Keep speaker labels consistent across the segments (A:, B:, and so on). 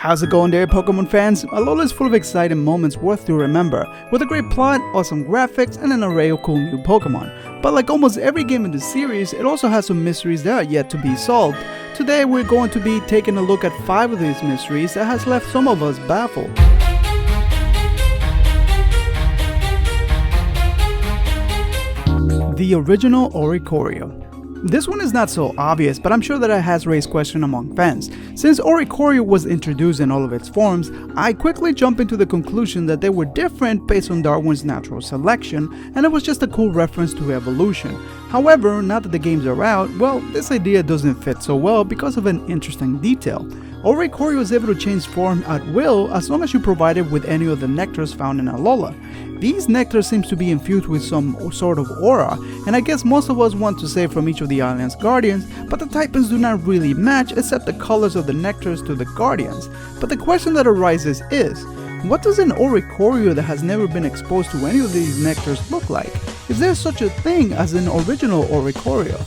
A: How's it going there, Pokemon fans? Alola is full of exciting moments worth to remember, with a great plot, awesome graphics, and an array of cool new Pokemon. But like almost every game in the series, it also has some mysteries that are yet to be solved. Today we're going to be taking a look at 5 of these mysteries that has left some of us baffled. The original Oricorium. This one is not so obvious, but I'm sure that it has raised question among fans. Since Oricorium was introduced in all of its forms, I quickly jump into the conclusion that they were different based on Darwin's natural selection, and it was just a cool reference to evolution. However, now that the games are out, well, this idea doesn't fit so well because of an interesting detail. Oricorium is able to change form at will as long as you provide it with any of the nectars found in Alola. These nectars seems to be infused with some sort of aura, and I guess most of us want to say from each of the island's guardians, but the typings do not really match except the colors of the nectars to the guardians. But the question that arises is, what does an Oricorium that has never been exposed to any of these nectars look like? Is there such a thing as an original Oricorium?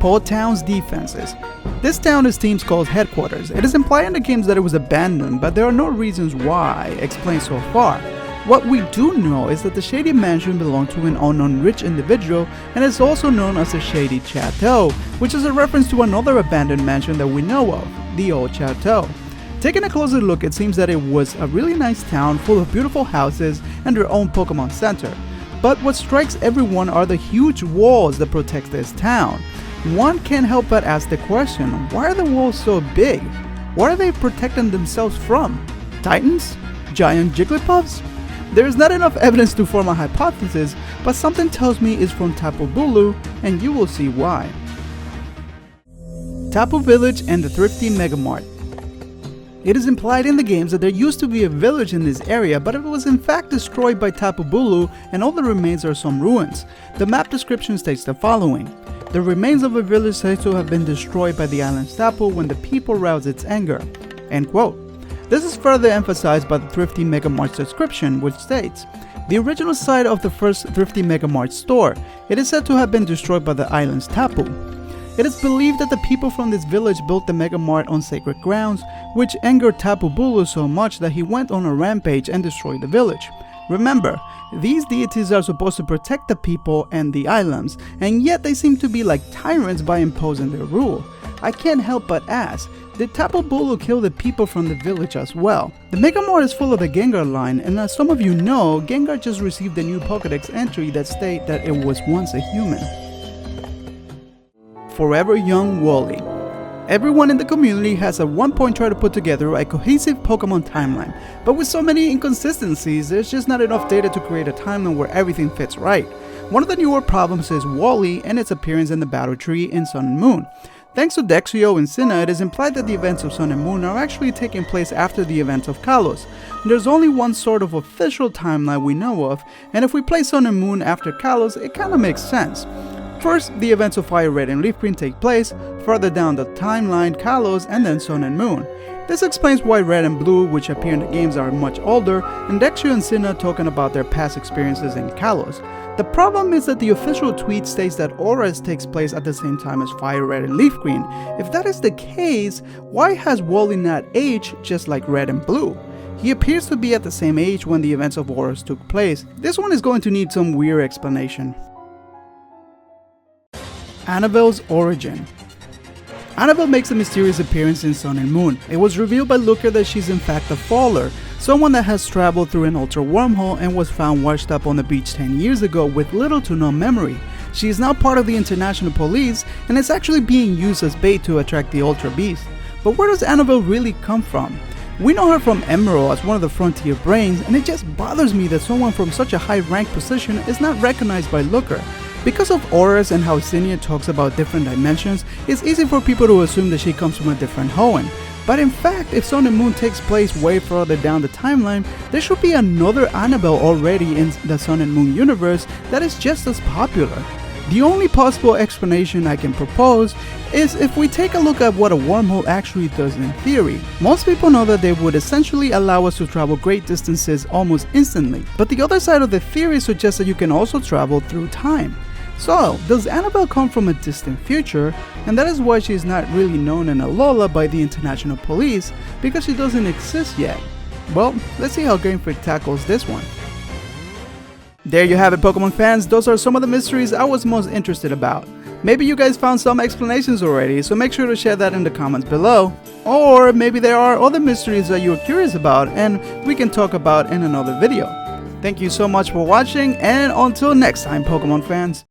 A: Po Town's defenses. This town is Team Skull's headquarters. It is implied in the games that it was abandoned, but there are no reasons why explained so far. What we do know is that the Shady Mansion belonged to an unknown rich individual and is also known as the Shady Chateau, which is a reference to another abandoned mansion that we know of, the Old Chateau. Taking a closer look, it seems that it was a really nice town full of beautiful houses and their own Pokemon Center. But what strikes everyone are the huge walls that protect this town. One can't help but ask the question, why are the walls so big? What are they protecting themselves from? Titans? Giant Jigglypuffs? There is not enough evidence to form a hypothesis, but something tells me it's from Tapu Bulu, and you will see why. Tapu Village and the thrifty Megamart. It is implied in the games that there used to be a village in this area, but it was in fact destroyed by Tapu Bulu, and all that remains are some ruins. The map description states the following. The remains of a village said to have been destroyed by the island's Tapu when the people roused its anger. End quote. This is further emphasized by the Thrifty Megamart's description, which states, the original site of the first Thrifty Megamart store, it is said to have been destroyed by the island's Tapu. It is believed that the people from this village built the Megamart on sacred grounds, which angered Tapu Bulu so much that he went on a rampage and destroyed the village. Remember, these deities are supposed to protect the people and the islands, and yet they seem to be like tyrants by imposing their rule. I can't help but ask, did Tapu Bulu kill the people from the village as well? The Megamart is full of the Gengar line, and as some of you know, Gengar just received a new Pokédex entry that states that it was once a human. Forever Young Wally. Everyone in the community has at one point tried to put together a cohesive Pokemon timeline, but with so many inconsistencies, there's just not enough data to create a timeline where everything fits right. One of the newer problems is Wally and its appearance in the battle tree in Sun and Moon. Thanks to Dexio and Sinnoh, it is implied that the events of Sun and Moon are actually taking place after the events of Kalos. There's only one sort of official timeline we know of, and if we place Sun and Moon after Kalos, it kinda makes sense. First, the events of Fire Red and Leaf Green take place, further down the timeline Kalos, and then Sun and Moon. This explains why Red and Blue, which appear in the games, are much older, and Dexio and Sinnoh talking about their past experiences in Kalos. The problem is that the official tweet states that Auras takes place at the same time as Fire Red and Leaf Green. If that is the case, why has Wally not aged just like Red and Blue? He appears to be at the same age when the events of Auras took place. This one is going to need some weird explanation. Annabelle's origin. Annabelle makes a mysterious appearance in Sun and Moon. It was revealed by Looker that she's in fact a faller, someone that has traveled through an ultra wormhole and was found washed up on the beach 10 years ago with little to no memory. She is now part of the international police and is actually being used as bait to attract the ultra beast. But where does Annabelle really come from? We know her from Emerald as one of the frontier brains, and it just bothers me that someone from such a high rank position is not recognized by Looker. Because of auras and how Sinnoh talks about different dimensions, it's easy for people to assume that she comes from a different Hoenn. But in fact, if Sun and Moon takes place way further down the timeline, there should be another Annabelle already in the Sun and Moon universe that is just as popular. The only possible explanation I can propose is if we take a look at what a wormhole actually does in theory. Most people know that they would essentially allow us to travel great distances almost instantly, but the other side of the theory suggests that you can also travel through time. So, does Annabelle come from a distant future, and that is why she is not really known in Alola by the international police, because she doesn't exist yet? Well, let's see how Game Freak tackles this one. There you have it, Pokemon fans. Those are some of the mysteries I was most interested about. Maybe you guys found some explanations already, so make sure to share that in the comments below. Or maybe there are other mysteries that you're curious about and we can talk about in another video. Thank you so much for watching, and until next time, Pokemon fans.